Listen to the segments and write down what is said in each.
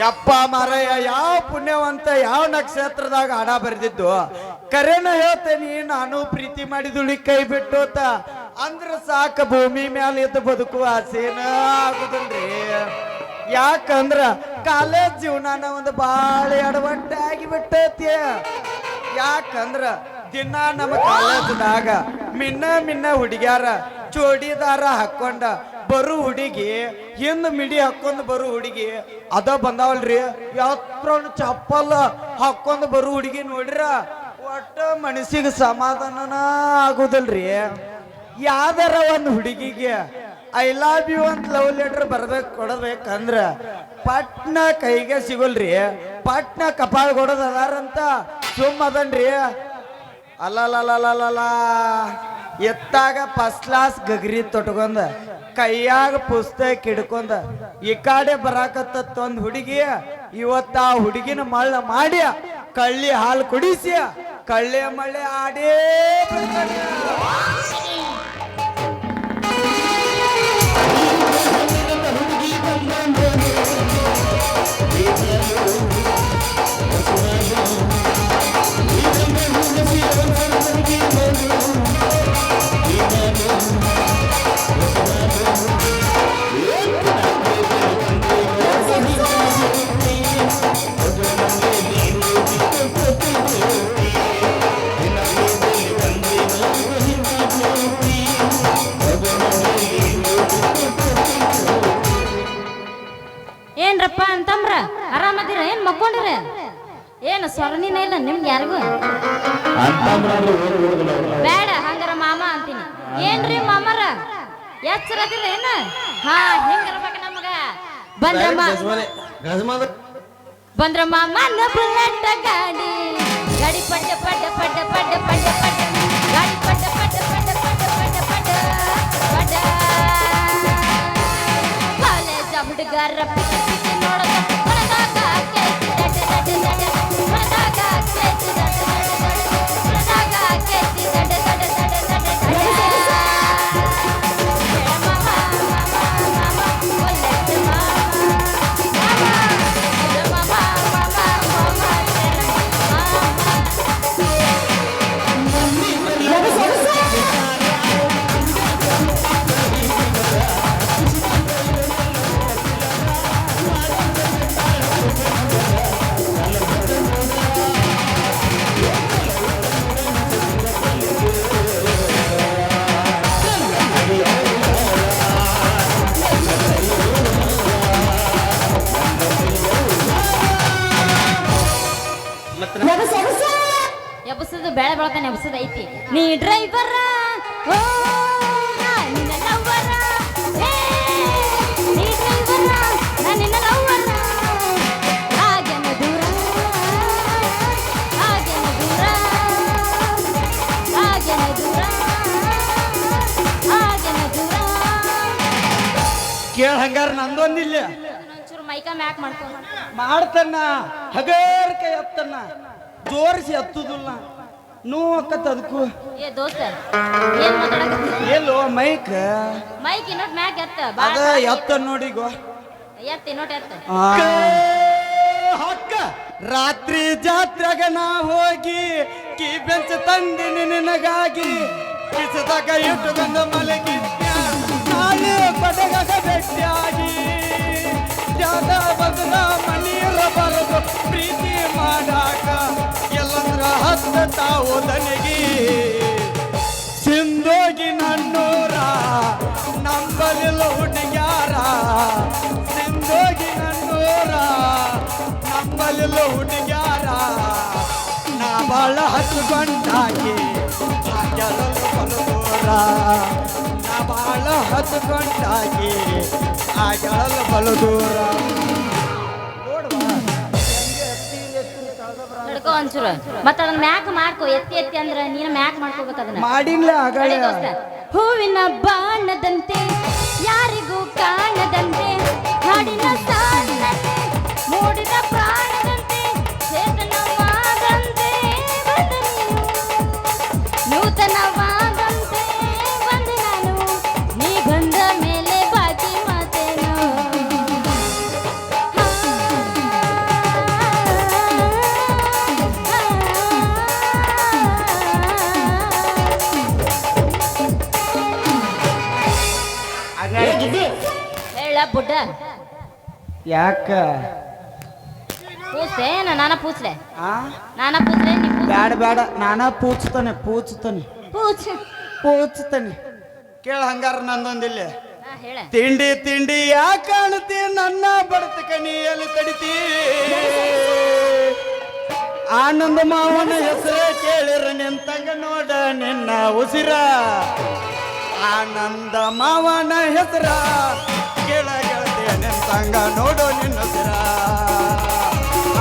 ಯಪ್ಪ ಮಾರಯ್ಯ, ಯಾವ ಪುಣ್ಯವಂತ ಯಾವ ನಕ್ಷತ್ರದಾಗ ಹಾಡ ಬರೆದಿದ್ದು ಕರೆನ ಹೇಳ್ತೇನಿ. ನಾನು ಪ್ರೀತಿ ಮಾಡಿದುಳಿ ಕೈ ಬಿಟ್ಟೋತ ಅಂದ್ರ ಸಾಕ ಭೂಮಿ ಮ್ಯಾಲ ಇದ್ದು ಬದುಕುವ ಆಸೇನ ಆಗುದಿಲ್ರಿ. ಯಾಕಂದ್ರ ಕಾಲೇಜ್ ಜೀವನಾನ ಒಂದು ಬಾಳ ಎಡವಟ್ಟಾಗಿ ಬಿಟ್ಟೈತಿ. ಯಾಕಂದ್ರ ದಿನ ನಮ್ಮ ಕಾಲೇಜದಾಗ ಮಿನ್ನ ಹುಡುಗ್ಯಾರ ಚೋಡಿದಾರ ಹಾಕೊಂಡ ಬರು ಹುಡುಗಿ ಹಿಂದ ಮಿಡಿ ಹಾಕೊಂಡ್ ಬರು ಹುಡುಗಿ ಅದ ಬಂದಾವಲ್ರಿ. ಯಾತ್ರ ಚಪ್ಪಲ್ ಹಾಕೊಂಡ್ ಬರು ಹುಡುಗಿ ನೋಡ್ರ ಒಟ್ಟ ಮನಸ್ಸಿಗೆ ಸಮಾಧಾನನ ಆಗುದಿಲ್ರಿ. ಯಾವ್ದಾರ ಒಂದು ಹುಡುಗಿಗೆ ಐ ಲವ್ ಯು ಅಂತ ಲವ್ ಲೆಟರ್ ಕೊಡಬೇಕಂದ್ರ ಪಟ್ನ ಕೈಗೆ ಸಿಗೋಲ್ರಿ. ಪಟ್ನ ಕಪಾಳ ಕೊಡೋದ್ ಅದಾರಂತ ಸುಮ್ಮ ಅದನ್ರಿ. ಅಲ್ಲಲ್ಲ ಎತ್ತಾಗ ಫಸ್ಟ್ ಕ್ಲಾಸ್ ಗಗರಿ ತೊಟ್ಕೊಂಡ ಕೈಯಾಗ ಪುಸ್ತಕ ಹಿಡ್ಕೊಂಡ ಈ ಕಡೆ ಬರಾಕತ್ತ ಒಂದ್ ಹುಡುಗಿ ಇವತ್ತ ಆ ಹುಡುಗಿನ ಮಳ್ಳ ಮಾಡಿ ಕಳ್ಳಿ ಹಾಲು ಕುಡಿಸಿ ಕಳ್ಳೆ ಮಳ್ಳೆ ಆಡೇ ಏನ್ರಪ್ಪ ಅಂತಂದ್ರ ಆರಾಮದಿರ ಏನ್ ಮಕ್ಕೊಂಡಿರ ಏನ್ ಸ್ವರ್ಣಿನ ಇಲ್ಲ ನಿಮ್ಗೆ ಯಾರಿಗೂ ಬೇಡ ಹಂಗಾರ ಮಾಮ ಅಂತೀನಿ. ಏನ್ರಿ ಮಾಮರ ಎಚ್ಚರದಿರ ಏನ? ಹಾ ಹಿಂಗಿರ್ಬೇಕ ನಮಗ. ಬಂದ್ರ ಮಾಮನ ಬುಲೆಟ್ ಗಾಡಿ ಗಾಡಿ ಪಡ್ಡ ಪಡ್ಡ ಪಡ್ಡ ಪಡ್ಡ ಪಡ್ಡ ಪಡ್ಡ ಗಾಡಿ ಪಡ್ಡ ಪಡ್ಡ ಪಡ್ಡ ಪಡ್ಡ ಪಡ್ಡ ಪಡ್ಡ ಪಡ್ಡ ಕಾಲೇಜ ಹುಡುಗರ ಪಿಟಿ ಪಿಟಿ ನೋಡಕ ಹೊರದಾಗ ಕೇತಿ ದಡ ದಡ ದಡ ಹೊರದಾಗ ಕೇತಿ ದಡ ದಡ ದಡ ಹೊರದಾಗ ಕೇತಿ ದಡ ದಡ ದಡ ದಡ ದಡ ಎಬಸದು ಬೇಳೆ ಬೆಳತಾನೆ ಎಬಸದ ಐತಿ. ನೀ ಡ್ರೈವರ ನಿನ್ನ ಲವ್ವರ, ನೀ ಡ್ರೈವರ ನಿನ್ನ ಲವ್ವರ, ಹಾಗೆನ ದೂರ ಹಾಗೆನ ದೂರ ಹಾಗೆನ ದೂರ ಹಾಗೆನ ದೂರ. ಕೇಳ ಹಂಗಾರ ನಂದೊಂದಿಲ್ಲ ಒಂಚೂರು ಮೈಕ ಮ್ಯಾಕ್ ಮಾಡ್ತನ್ನ ಹಗರ್ ಕೈ ಎತ್ತನ್ನ ಜೋರಿಸಿ ಎತ್ತುದಿಲ್ಲ ನೋವು ಅಕ್ಕತ್ತ ಅದಕ್ಕೂ. ಏ ದೋಸ್ತ ಏನ್ ಮಾತಾಡಕತ್ತಿ? ಎಲ್ಲೋ ಮೈಕ್ ಮೈಕ್ ಇನ್ನೊಟ್ ಮ್ಯಾಕ್ ಎತ್ತ ಅದ ಎತ್ತ ನೋಡಿಗೋ ಎತ್ತ ಇನ್ನೊಟ್ ಎತ್ತ. ಹಕ್ಕ ರಾತ್ರಿ ಜಾತ್ರೆಗ ನಾ ಹೋಗಿ ಕಿ ಬೆಂಚ ತಂದಿನಿ ನಿನಗಾಗಿ ಕಿಸದಾಗ ಇಟ್ಟು ಬಂದ ಮಲಗಿದ್ಯ ನಾಳೆ ಪಡಗಗ ಭೇಟಿಯಾಗಿ ಜಾದ ಬದಲ ಮನೀರ ಬರದು ಪ್ರೀತಿ ಮಾಡಾಕ ಎಲ್ಲಂದ್ರ ಹತ್ತ ತಾವು ದನಿಗಿ ಸಿಂಧೋಗಿ ನನ್ನೂರ ನಂಬಲಿಲ್ಲ ಹುಡುಗ್ಯಾರ ಸಿಂಧೋಗಿ ನನ್ನೂರ ನಂಬಲಿಲ್ಲ ಹುಡುಗ್ಯಾರ ನಾ ಬಾಳ ಹಚ್ಕೊಂಡಾಗಿ ಗೆಲ್ಲಲು ಬಲದೂರ ನಾ ಬಾಳ ಹಚ್ಕೊಂಡಾಗಿ ಆ ಗೆಲ್ಲಲು ಬಲದೂರ. ಹಿಡ್ಕೊ ಒಂಚೂರು ಮತ್ತ ಅದನ್ನ ಮ್ಯಾಕ್ ಮಾಡ್ಕೊ. ಎತ್ತಿ ಎತ್ತಿ ಅಂದ್ರ ನೀನು ಮ್ಯಾಕ್ ಮಾಡ್ಕೋಬೇಕು ಅದನ್ನ. ಮಾಡಿಲ್ಲ ಆಗಲೇ ಹೂವಿನ ಬಾಣದಂತೆ ಯಾರಿಗೂ ಕಾಣದಂತೆ ಹಾಡಿನ ಸಾಲಿನಲ್ಲಿ ಮೂಡಿದ ಪ್ರಾಣದಂತೆ ಚೇತನವಾದಂತೆ ಬಂದ ನೀನು ನೂತನವಾದಂತೆ ಬಂದೆ ನಾನು ನೀ ಬಂದ ಮೇಲೆ ಬಾಕಿ ಮಾತೇನು. ಬುಡ್ಡ ಯಾಕ ಪೂಸ್ತೆ ನಾನ ಪೂಸ್ಲೆ ಆ ನಾನ ಪೂಸ್ಲೆ ನೀ ಬ್ಯಾಡ ಬ್ಯಾಡ ನಾನ ಪೂಚ್ತಾನೆ ಪೂಚ್ತಾನೆ ಕೇಳ ಹಂಗಾರ ನಂದೊಂದಿಲ್ಲ ಹೇಳ ತಿಂಡಿ ತಿಂಡಿ ಯಾಕ ಕಾಣತಿ ನನ್ನ ಬಡತ ಕನಿಯಲ್ಲಿ ತಡಿತಿ ಆನಂದ ಮಾವನ ಹೆಸರೇ ಕೇಳಿರ ನಿಂತಂಗ ನೋಡ ನಿನ್ನ ಉಸಿರ ಆನಂದ ಮಾವನ ಹೆಸರ ಕೇಳ ಗೆಳತಿ ನಿಂತಂಗ ನೋಡು ನಿನ್ನ ಉಸಿರ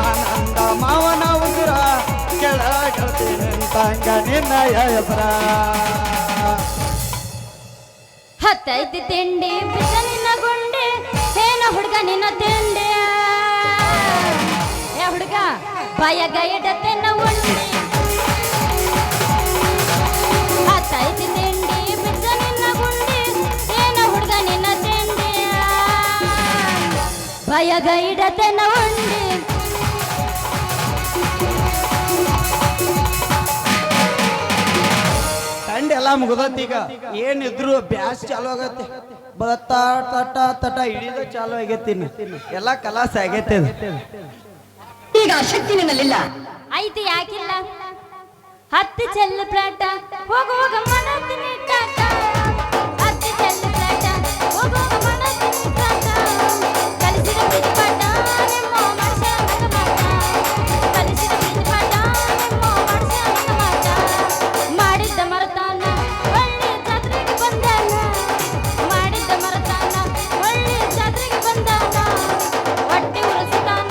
ಆನಂದ ಮಾವನ ಉಸಿರ ಕೇಳ ಗೆಳತಿ ನಿಂತಂಗ ನಿನ್ನ ಹೆಸರ ಹತ್ತೈತಿ ತಿಂಡಿ ಬಿದ್ದ ನಿನ್ನ ಗುಂಡಿ ಏನ ಹುಡುಗ ನಿನ್ನ ತಿಂಡಿ ಏ ಹುಡುಗ ಬಾಯಾಗ ಇಡತೆನ್ನ ಉಂಡಿ ಹತ್ತೈತಿ ತಿಂಡಿ ಬಿದ್ದ ನಿನ್ನ ಗುಂಡಿ ಏನ ಹುಡುಗ ನಿನ್ನ ತಿಂಡಿ ಬಾಯಾಗ ಇಡತೆನ್ನ ಉಂಡಿ ತಂಡ ಎಲ್ಲ ಮುಗ್ದತ್ ಈಗ ಏನಿದ್ರು ಬ್ಯಾಸ್ ಚಾಲು ಆಗತ್ತೆ ಬತ್ತ ತಟ ತಟ ಹಿಡಿದ ಚಾಲು ಆಗೈತಿ ಎಲ್ಲ ಕಲಾಸ ಆಗೈತೆ ಈಗ ಶಕ್ತಿ ನಿನ್ನಲ್ಲಿಲ್ಲ ಐತಿ ಯಾಕಿಲ್ಲ ಹತ್ತು ಚೆಲ್ಲು ಪ್ಲಾಟ ಹೋಗುವಾಗ ಮನಸ್ಸಿನ ಟಾಟ ಹತ್ತು ಚೆಲ್ಲು ಪ್ಲಾಟ ಹೋಗುವಾಗ ಮನಸ್ಸಿನ ಟಾಟ ಕಲಿಸಿದ ಪ್ರೀತಿ ಪಾಠ ನಿಮ್ಮ ಮನುಷ್ಯ ನನ್ನ ಮಾಟ ಕಲಿಸಿದ ಪ್ರೀತಿ ಪಾಠ ನಿಮ್ಮ ಮನುಷ್ಯ ನನ್ನ ಮಾಟ ಮಾಡಿದ್ದ ಮರತಾನ ಒಳ್ಳೆ ಜಾತ್ರೆಗೆ ಬಂದಾನ ಮಾಡಿದ್ದ ಮರತಾನ ಒಳ್ಳೆ ಜಾತ್ರೆಗೆ ಬಂದಾನ ಹೊಟ್ಟೆ ಉರಿಸ್ತಾನ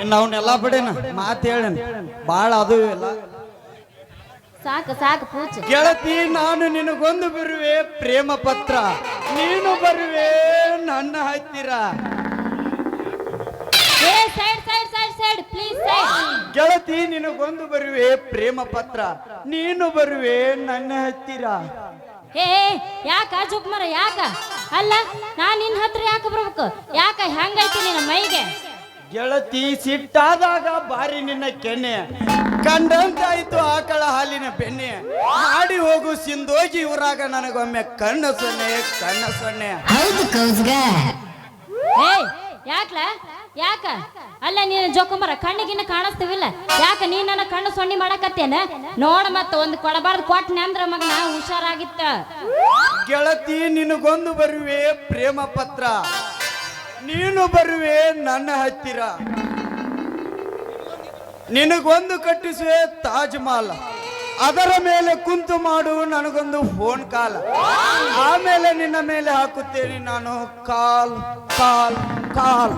ಇನ್ನು ಅವನ್ನೆಲ್ಲ ಬಿಡೇನ ಮಾತು ಹೇಳೇನ ಭಾಳ ಅದು ಇಲ್ಲ ಸಾಕು ಸಾಕು ಪೂಜೆ ಗೆಳತಿ ನಾನು ನಿನಗೊಂದು ಬರುವೆ ಪ್ರೇಮ ಪತ್ರ ನೀನು ಬರುವೆ ನನ್ನ ಹತ್ತಿರ ಏ side side side side please side ಗೆಳತಿ ನಿನಗೊಂದು ಬರುವೆ ಪ್ರೇಮ ಪತ್ರ ನೀನು ಬರುವೆ ನನ್ನ ಹತ್ತಿರ ಏ ಯಾಕ ಜುಕ್ಮರ ಯಾಕ ಅಲ್ಲ ನಾನ್ ನಿನ್ನ ಹತ್ರ ಯಾಕೆ ಬರ್ಬೇಕು ಯಾಕ ಹೆಂಗೈತಿ ನಿನ್ನ ಮೈಗೆ ಗೆಳತಿ ಸಿಟ್ಟಾದಾಗ ಬಾರಿ ನಿನ್ನ ಕೆನ್ನೆ ಕಂಡಂತಾಯ್ತು ಆಕಳ ಹಾಲಿನ ಬೆಣ್ಣೆ ಹಾಡಿ ಹೋಗು ಸಿಂದೋಗಿ ಊರಾಗ ನನಗೊಮ್ಮೆ ಕಣ್ಣು ಸೊನ್ನೆ ಹೌದು ಕೌಸ್ಗ ಏ ಯಾಕ್ಲ ಯಾಕ ಅಲ್ಲ ನೀನು ಜೋಕುಮರ ಕಣ್ಣಿಗಿನ್ನ ಕಾಣಿಸ್ತೀವಿಲ್ಲ ಯಾಕ ನೀ ನನ್ನ ಕಣ್ಣು ಸೊನ್ನಿ ಮಾಡಕತ್ತೇನ ನೋಡ ಮತ್ತ ಒಂದು ಕೊಡಬಾರ್ದು ಕೊಟ್ಟನೆ ಅಂದ್ರ ಮಗನ ಹುಷಾರಾಗಿತ್ತ ಗೆಳತಿ ನಿನಗೊಂದು ಬರುವೆ ಪ್ರೇಮ ಪತ್ರ ನೀನು ಬರುವೆ ನನ್ನ ಹತ್ತಿರ ನಿನಗೊಂದು ಕಟ್ಟಿಸುವೆ ತಾಜ್ ಮಹಲ್ ಅದರ ಮೇಲೆ ಕುಂತು ಮಾಡು ನನಗೊಂದು ಫೋನ್ ಕಾಲ್ ಆಮೇಲೆ ನಿನ್ನ ಮೇಲೆ ಹಾಕುತ್ತೇನೆ ನಾನು ಕಾಲ್ ಕಾಲ್ ಕಾಲ್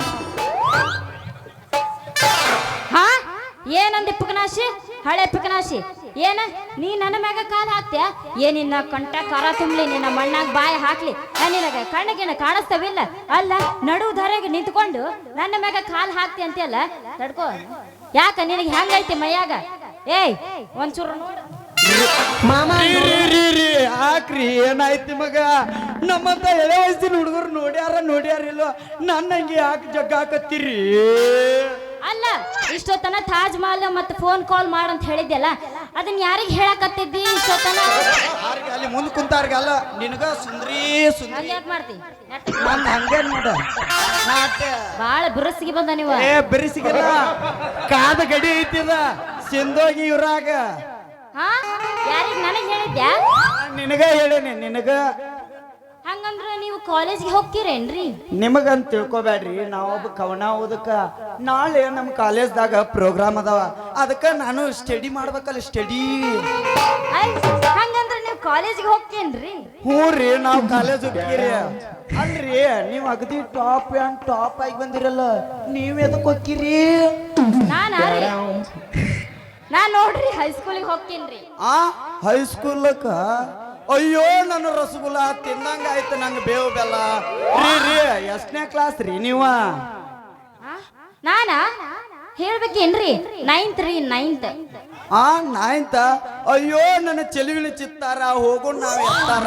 ಹಾ ಏನಂದಿ ಪುಕನಾಶಿ ಹಳೆ ಪುಕನಾಶಿ ಏನ ನೀ ನನ್ನ ಮ್ಯಾಗ ಕಾಲ್ ಹಾಕ್ತ್ಯಾ ಏನಿನ್ನ ಕಂಟ ಕರ ತುಂಬಲಿ ನಿನ್ನ ಮಣ್ಣಾಗ ಬಾಯಿ ಹಾಕ್ಲಿ ನಿನಗ ಕಣ್ಣಿಗೇನ ಕಾಣಿಸ್ತವಿಲ್ಲ ಅಲ್ಲ ನಡು ಧರೆಗೆ ನಿಂತ್ಕೊಂಡು ನನ್ನ ಮ್ಯಾಗ ಕಾಲ್ ಹಾಕ್ತಿ ಅಂತೆಲ್ಲ ತಡ್ಕೋ ಯಾಕ ನಿನಗೆ ಹೆಂಗೈತಿ ಮೈಯಾಗ ಏಯ್ ಒಂಚೂರು ನೋಡು ಮಾಮ ಹಾಕ್ರಿ ಏನಾಯ್ತಿ ಮಗ ನಮ್ಮಂತ ಎಳೆ ವಯಸ್ಸಿನ ಹುಡುಗರು ನೋಡ್ಯಾರಿಲ್ವ ನನ್ನಂಗೆ ಯಾಕೆ ಜಗ್ಗ ಹಾಕತ್ತೀರಿ ಅಲ್ಲ ಇಷ್ಟೊತ್ತನ ತಾಜ್ ಮಹಲ್ ಮತ್ತೆ ಫೋನ್ ಕಾಲ್ ಮಾಡಂತ ಹೇಳಿದ್ಯಲ್ಲ ಅದನ್ನ ಯಾರಿಗೆ ಹೇಳಕತ್ತಿದ್ದಿ ಇಷ್ಟೊತ್ತನ ಅಲ್ಲಿ ಮುಂದೆ ಕುಂತಾರ್ಗಲ್ಲ ನಿನಗ ಸುಂದ್ರಿ ಹಂಗ್ಯಾಕ್ ಮಾಡ್ತಿ ನಂದು ಹಂಗೆ ನೋಡ ಬಾಳ ಬಿರುಸಿಗೆ ಬಂದ ನೀವು ಏ ಬೆರೆಸಿಗಲ್ಲ ಕಾದ ಗಡಿ ಐತಿದ ಸಿಂದೋಗಿ ಇವ್ರಾಗ ಹಾ ಯಾರಿಗ್ ನನಗ್ ಹೇಳಿದ್ಯಾ ನಿನಗ ಹೇಳೇನಿ ನಿನಗ ಹಂಗಂದ್ರ ನೀವು ಕಾಲೇಜ್ಗೆ ಹೋಗ್ತೀರೇನ್ರಿ ನಿಮಗಂತ ತಿಳ್ಕೊಬ್ಯಾಡ್ರಿ ನಾವೊಬ್ಬ ಕವನ ಓದಕ್ಕ ನಾಳೆ ನಮ್ಮ ಕಾಲೇಜ್ದಾಗ ಪ್ರೋಗ್ರಾಮ್ ಅದಾವ ಅದಕ್ಕ ನಾನು ಸ್ಟಡಿ ಮಾಡ್ಬೇಕಲ್ಲ ಸ್ಟಡಿ ಹಂಗಂದ್ರ ನೀವು ಕಾಲೇಜ್ಗೆ ಹೋಗ್ತೇನ್ರಿ ಹ್ಞೂ ರೀ ನಾವು ಕಾಲೇಜ್ ಹೋಗ್ತೀರಿ ಅಲ್ರಿ ನೀವು ಅಗದಿ ಟಾಪ್ ಆ್ಯಂಡ್ ಟಾಪ್ ಆಗಿ ಬಂದಿರಲ್ಲ ನೀವ್ ಎದಕ್ ಹೋಗ್ತೀರಿ ನಾನ್ ನೋಡ್ರಿ ಹೈಸ್ಕೂಲಿಗೆ ಹೋಗ್ತೇನ್ರಿ ಆ ಹೈಸ್ಕೂಲಕ್ಕ ಅಯ್ಯೋ ನನ್ನ ರಸಗುಲ್ಲ ತಿಂದಂಗ ಆಯ್ತು ನಂಗೆ ಬೇವು ಬೆಲ್ಲ ರೀ ಎಷ್ಟನೇ ಕ್ಲಾಸ್ ರೀ ನೀವ ನಾನಾ ಹೇಳ್ಬೇಕೇನ್ರಿ ನೈನ್ತ್ ಆ ನಾಯ್ತ ಅಯ್ಯೋ ನನ್ನ ಚೆಲುವಿನ ಚಿತ್ತಾರ ಹೋಗು ನಾವ್ ಎತ್ತಾರ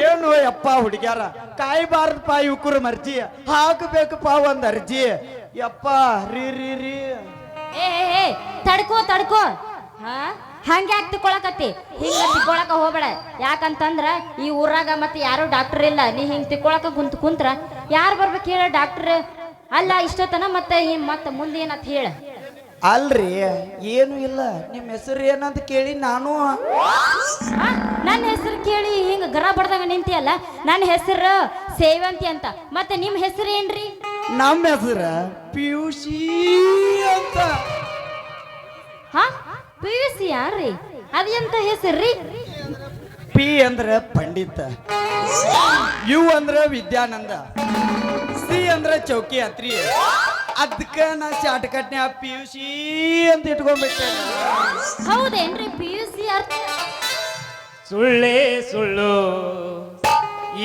ಏನು ಯಪ್ಪ ಹುಡುಗ್ಯಾರ ಕಾಯ್ಬಾರ್ದಪ್ಪ ಯುವಕರ ಮರ್ಜಿ ಹಾಕಬೇಕಪ್ಪ ಒಂದ್ ಅರ್ಜಿ ಯಪ್ಪ ರೀ ಏ ತಡ್ಕೋ ಹಾ ಹಂಗ್ಯಾಕ್ ತಿಕ್ಕೊಳಕತ್ತಿ ಹಿಂಗ ತಿಕ್ಕೊಳಕ ಹೋಗ್ಬೇಡ. ಯಾಕಂತಂದ್ರ ಈ ಊರಾಗ ಮತ್ತೆ ಯಾರು ಡಾಕ್ಟರ್ ಇಲ್ಲ. ನೀ ಹಿಂಗ್ ತಿಕ್ಕೊಳಕ ಕುಂತ್ರ ಯಾರು ಬರ್ಬೇಕು ಹೇಳ? ಡಾಕ್ಟರ್ ಅಲ್ಲ ಇಷ್ಟತನ ಮತ್ತೆ ಮುಂದೆ ಏನಂತ ಹೇಳ. ಅಲ್ರಿ ಏನು ಇಲ್ಲ, ನಿಮ್ಮ ಹೆಸರು ಏನಂತ ಕೇಳಿ ನಾನು. ನನ್ನ ಹೆಸರು ಕೇಳಿ ಹಿಂಗ ಗರ ಬಡ್ದಾಗ ನಿಂತಿಯಲ್ಲ. ನನ್ನ ಹೆಸರು ಸೇವಂತಿ ಅಂತ. ಮತ್ತೆ ನಿಮ್ಮ ಹೆಸರು ಏನ್ರಿ? ನಮ್ಮ ಹೆಸರ ಪಿಯುಸಿ ಅಂತ. ಹಾ PUC ಯಾರ್ರಿ? ಅದೆಂತ ಹೆಸರ್ರಿ? ಪಿ ಅಂದ್ರ ಪಂಡಿತ, ಯು ಅಂದ್ರ ವಿದ್ಯಾನಂದ, ಸಿ ಅಂದ್ರ ಚೌಕಿ ಹತ್ರಿ. ಅದಕ್ಕ ನಾ ಶಾರ್ಟ್ಕಟ್ನ್ಯಾ PUC ಅಂತ ಇಟ್ಕೊಂಡ್ಬಿಟ್ಟೆ. ಹೌದೇನ್ರಿ PUC ಅರ್ಥ? ಸುಳ್ಳೇ ಸುಳ್ಳು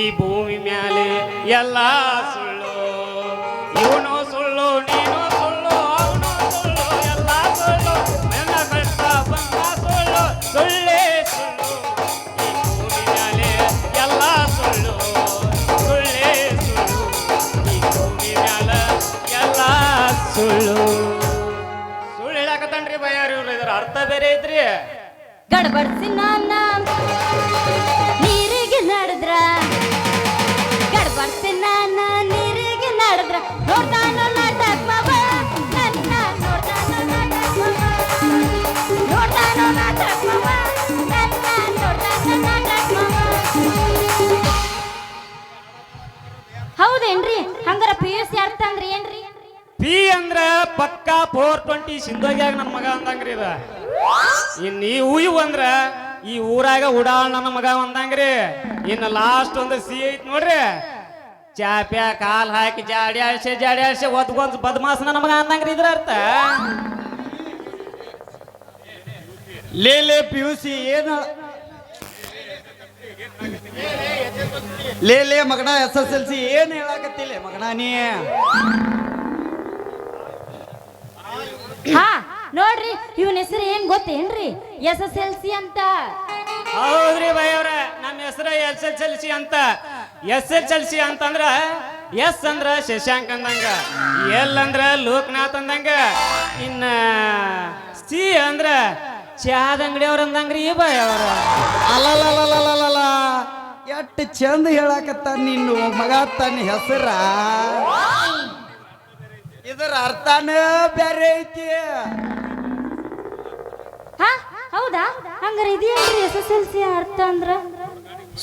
ಈ ಭೂಮಿ ಮ್ಯಾಲೆ ಎಲ್ಲ ಸುಳ್ಳು. ಇವನು ಸುಳ್ಳು, ನೀನು ಸುಳ್ಳು, ಅವನು ಸುಳ್ಳು, ಎಲ್ಲ ಸುಳ್ಳು. ನನ್ನ ಕಷ್ಟ ಬಂದ ಸುಳ್ಳು, ಸುಳ್ಳೇ ಸುಳ್ಳು ಈ ಭೂಮಿ ಮ್ಯಾಲೆ ಎಲ್ಲ ಸುಳ್ಳು. ಸುಳ್ಳೇ ಸುಳ್ಳು ಈ ಭೂಮಿ ಮ್ಯಾಲ ಎಲ್ಲ ಸುಳ್ಳು. ಸುಳ್ಳು ಹೇಳಕತ್ತನ್ರಿ ಬಯ್ಯಾರ ಇವ್ರು. ಇದರ ಅರ್ಥ ಬೇರೆ ಐತ್ರಿ. ಗಡ್ಬಡ್ಸಿ ನಾನ ನೀರಿಗೆ ನಡೆದ್ರ, ಗಡ್ಬಡ್ಸಿ ನಾನ ನೀರಿಗೆ ನಡೆದ್ರ, ನೋಡ್ತಾನ ನಾಟಕ ಮಾವ ನನ್ನ, ನೋಡ್ತಾನ ನಾಟಕ ಮಾವ, ನೋಡ್ತಾನ ನಾಟಕ ಮಾವ ನನ್ನ, ನೋಡ್ತಾನ ನಾಟಕ ಮಾವ. ಹೌದೇನ್ರಿ? ಹಂಗಾರ PUC ಅರ್ಥ ಅಂದ್ರಿ ಏನ್ರಿ? ಪಿ ಅಂದ್ರ ಪಕ್ಕ 420 ಸಿಂಧೋಗ್ಯಾಗ ನನ್ನ ಮಗ ಅಂದಂಗ್ರಿ ಇದ. ಇನ್ನು ಈ ಉಯು ಅಂದ್ರ ಈ ಊರಾಗ ಉಡಾಳ್ ನನ್ನ ಮಗ ಅಂದಂಗ್ರಿ. ಇನ್ನು ಲಾಸ್ಟ್ ಒಂದು ಸಿ ಐತ್ ನೋಡ್ರಿ, ಚಾಪ್ಯಾ ಕಾಲ್ ಹಾಕಿ ಜಾಡಿ ಆಡ್ಸಿ ಒದ್ಗೊಂದ್ ಬದ್ಮಾಸ್ ನನ್ನ ಮಗ ಅಂದಂಗ್ರಿ ಇದ್ರ ಅರ್ಥ. ಲೇ PUC ಏನ ಲೇ ಮಗನ SSLC ಏನ್ ಹೇಳಾಕತ್ತಿಲ್ಲ ಮಗನ ನೀ? ಹಾ ನೋಡ್ರಿ, ಇವನ ಹೆಸರು ಏನ್ ಗೊತ್ತೇನ್ರಿ? SSLC ಅಂತ. ಹೌದ್ರಿ ಬಯ್ಯವ್ರ, ನಮ್ಮ ಹೆಸರ SSLC ಅಂತ. SSLC ಅಂತಂದ್ರ ಎಸ್ ಅಂದ್ರ ಶಶಾಂಕ್ ಅಂದಂಗ, ಎಲ್ ಅಂದ್ರ ಲೋಕನಾಥ್ ಅಂದಂಗ, ಇನ್ನ ಸಿ ಅಂದ್ರ ಚಾದ ಅಂಗಡಿ ಅವ್ರ ಅಂದಂಗ್ರಿ ಬಯ್ಯವ್ರ. ಅಲ್ಲಲ್ಲ ಎಷ್ಟ್ ಚಂದ ಹೇಳಾಕತ್ತ ನಿನ್ನು ಮಗ ತನ್ನ ಹೆಸರ. ಇದರ ಅರ್ಥನ ಬೇರೆ ಐತಿ. ಹಾ ಹೌದಾ? ಹಂಗಾರ ಇದೇನ್ರಿ SSLC ಅರ್ಥ ಅಂದ್ರ?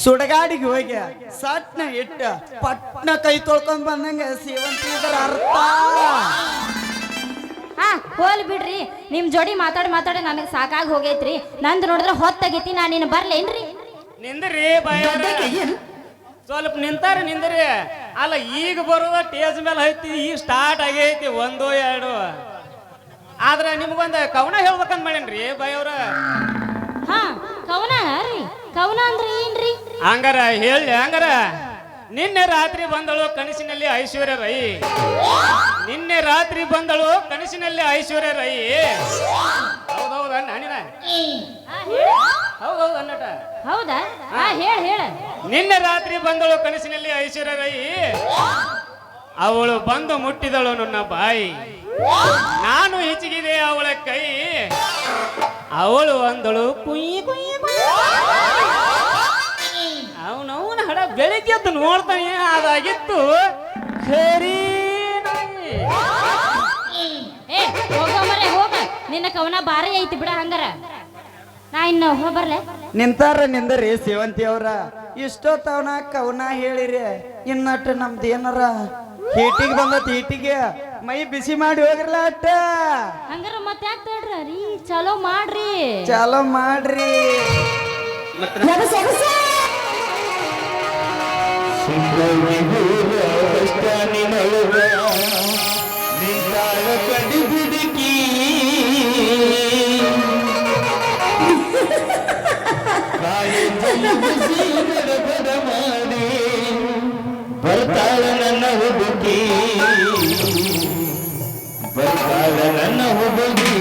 ಸುಡಗಾಡಿಗೆ ಹೋಗಿ ಸಟ್ನ ಇಟ್ಟ ಪಟ್ನ ಕೈ ತೊಳ್ಕೊಂಡ್ ಬಂದಂಗ ಸೇವಂತಿ ಇದರ ಅರ್ಥ. ಹಾ ಹೋಲ್ ಬಿಡ್ರಿ, ನಿಮ್ ಜೋಡಿ ಮಾತಾಡಿ ನನಗೆ ಸಾಕಾಗಿ ಹೋಗೈತ್ರಿ. ನಂದು ನೋಡಿದ್ರೆ ಹೊತ್ತಾಗೈತಿ. ನಾನು ಇನ್ನು ಬರ್ಲೇನ್ರಿ? ನಿಂದ್ರಿ ಬಯ್ಯವ್ರ, ಸ್ವಲ್ಪ ನಿಂದ್ರಿ. ಅಲ್ಲ ಈಗ ಬರೋದ ಟೇಜ್ ಮೇಲೆ ಐತಿ, ಈಗ ಸ್ಟಾರ್ಟ್ ಆಗೈತಿ 1 2. ಆದ್ರೆ ನಿಮ್ಗೊಂದು ಕವನ ಹೇಳ್ಬೇಕಂತ ಮಾಡೇನ್ರಿ ಬಯ್ಯವ್ರ. ಹಾ ಕವನ ರೀ? ಕವನ ಅಂದ್ರೆ ಏನ್ರಿ? ಹಂಗಾರ ಹೇಳಿ. ಹಂಗಾರ ನಿನ್ನೆ ರಾತ್ರಿ ಬಂದಳು ಕನಸಿನಲ್ಲಿ ಐಶ್ವರ್ಯ ರೈ, ನಿನ್ನೆ ರಾತ್ರಿ ಬಂದಳು ಕನಸಿನಲ್ಲಿ ಐಶ್ವರ್ಯ ರೈ. ಹೌದೌದ ನಾನಿನ ಹೌದೌದು ಅನ್ನಟ. ಹೌದಾ? ಹಾ ಹೇಳ. ನಿನ್ನೆ ರಾತ್ರಿ ಬಂದಳು ಕನಸಿನಲ್ಲಿ ಐಶ್ವರ್ಯ ರೈ, ಅವಳು ಬಂದು ಮುಟ್ಟಿದಳು ನನ್ನ ಬಾಯಿ, ನಾನು ಹಿಚಿಗಿದೆ ಅವಳ ಕೈ, ಅವಳು ಅಂದಳು ಕುಯ್ ಕುಯ್. ಅವನವನ ಹಡ ಬೆಳಿಗ್ಗೆ ಎದ್ದು ನೋಡ್ತಾನೆ, ಅದಾಗಿತ್ತು ಖರೀ ನಾಯಿ. ಏ ಹೋಗ ಮರೆ ಹೋಗ, ನಿನ್ನ ಕವನ ಬಾರಿ ಐತಿ ಬಿಡ. ಹಂಗಾರ ನಾ ಇನ್ನು ಹೋಗ್ಬರ್ಲೆ. ನಿಂದರಿ ಸೇವಂತಿ ಅವ್ರ, ಇಷ್ಟೊತ್ತವನ ಕವನ ಹೇಳಿರಿ. ಇನ್ನಟ್ಟು ನಮ್ದು ಏನಾರ ಹೀಟಿಗೆ ಬಂದತ್, ಹೀಟಿಗೆ ಮೈ ಬಿಸಿ ಮಾಡಿ ಹೋಗಿರ್ಲ ಅಟ್ಟ. ಹಂಗಾರ ಮತ್ತೆ ಯಾಕೆ ತಡ್ರಿ? ಚಲೋ ಮಾಡ್ರಿ. ಚಾಲೋ ಮಾಡ್ರಿ. ಬರ್ತಾಳ ನನ್ನ ಹುಡುಗಿ, ಬರ್ತಾಳ ನನ್ನ ಹುಡುಗಿ.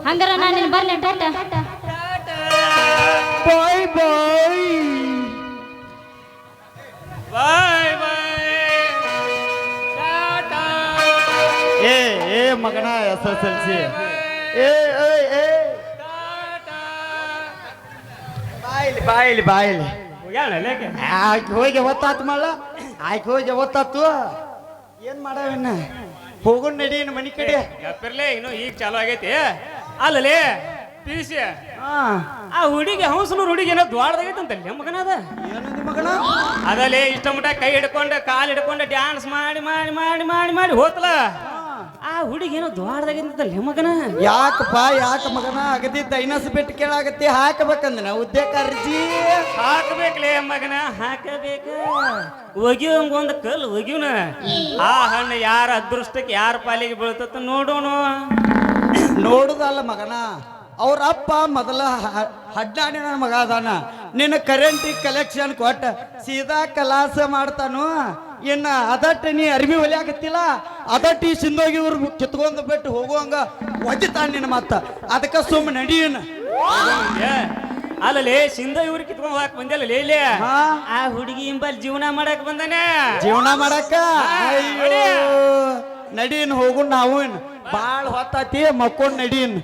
ಹಂಗಾರ ನಾನು ನಿನ್ ಬರ್ಲಿ ಟಾಟಾ ಬಾಯ್ ಬಾಯ್. ಬಾಯ್ ಬಾಯ್ ಟಾಟಾ ಏ ಏ ಮಗನ SSLC ಏ ಏ ಏ ಟಾಟಾ ಬಾಯ್ಲಿ ಬಾಯ್ಲಿ ಬಾಯ್ಲಿ ಹೋಗ್ಯಾಳ ಲೇಕೆ ಆಯ್ಕೆ ಹೋಗಿ ಒತ್ತಾತು ಮಲ್ಲ ಆಯ್ಕೆ ಹೋಗಿ ಒತ್ತಾತು ಏನ್ ಮಾಡವಿನ್ನ ಹೋಗೋಣ ನಡೀನ ಮನಿ ಕಡೆ. ಗಪ್ಪಿರ್ಲೆ ಇನ್ನು ಈಗ ಚಾಲು ಆಗೈತಿ ಅಲ್ಲಲೇ ಪಿಸಿ ಹಾ ಆ ಹುಡುಗಿ ಹಂಸನೂರು ಹುಡುಗಿ ಏನೋ ದ್ವಾರದಾಗೈತಂತಲ್ಲಿ ಮಗನ ಅದ ಏನಂದಿ ಮಗನ? ಅದಲ್ಲೇ ಇಷ್ಟ ಮಟ್ಟ ಕೈ ಹಿಡ್ಕೊಂಡು ಕಾಲು ಹಿಡ್ಕೊಂಡು ಡ್ಯಾನ್ಸ್ ಮಾಡಿ ಮಾಡಿ ಮಾಡಿ ಮಾಡಿ ಮಾಡಿ ಹೋತಲ ಆ ಹುಡುಗಿ ಏನೋ ದ್ವಾರದಾಗೈತಂತಲ್ಲಿ ಮಗನ ಯಾಕಪ್ಪ ಯಾಕ ಮಗನ ಅಗದಿ ದೈನಸ್ ಬಿಟ್ಟು ಕೇಳಾಗತ್ತಿ ಹಾಕಬೇಕಂದ ನಾ ಉದ್ಯೋಗ ಅರ್ಜಿ ಹಾಕಬೇಕಲೇ ಮಗನ ಹಾಕಬೇಕ ಒಗಿಯೋಂಗ ಒಂದು ಕಲ್ಲು ಒಗಿವ್ನ ಆ ಹಣ್ಣು ಯಾರ ಅದೃಷ್ಟಕ್ಕೆ ಯಾರ ಪಾಲಿಗೆ ಬೀಳ್ತತ್ತ ನೋಡೋಣ ನೋಡುದಲ್ಲ ಮಗನ ಅವ್ರ ಅಪ್ಪ ಮೊದಲ ಹಡ್ನಾಡಿ ನನ್ನ ಮಗ ಅದಾನ ನಿನ್ನ ಕರೆಂಟಿಗೆ ಕಲೆಕ್ಷನ್ ಕೊಟ್ಟ ಸೀದಾ ಕಲಾಸ ಮಾಡ್ತಾನು. ಇನ್ನ ಅದಟ್ಟ ನೀ ಅರ್ಬಿ ಹೊಲಿಯಾಕತ್ತಿಲ್ಲ ಅದಟ್ಟ ಈ ಸಿಂಧೋಗಿ ಇವ್ರು ಕಿತ್ಕೊಂಡ್ ಬಿಟ್ಟು ಹೋಗುವಂಗ ಒಜಿತಾನ ನಿನ್ನ ಮತ್ತ ಅದಕ್ಕ ಸುಮ್ಮ ನಡೀನ. ಅಲ್ಲಲೇ ಸಿಂಧ ಇವ್ರು ಕಿತ್ಕೊಂಡ್ ಹೋಗಕ್ ಬಂದಲ್ಲ ಇಲ್ಲಿ ಹಾ? ಆ ಹುಡುಗಿ ಇಂಬಲ್ ಜೀವನ ಮಾಡಕ್ ಬಂದಾನೆ ಜೀವನ ಮಾಡಕ್ಕ ನಡಿ. ನಡೀನ್ ಹೋಗುಣ ನಾವು ಬಾಳ್ ಹೊತ್ತಾತಿ ಮಕ್ಕೊಂಡ್ ನಡೀನ್.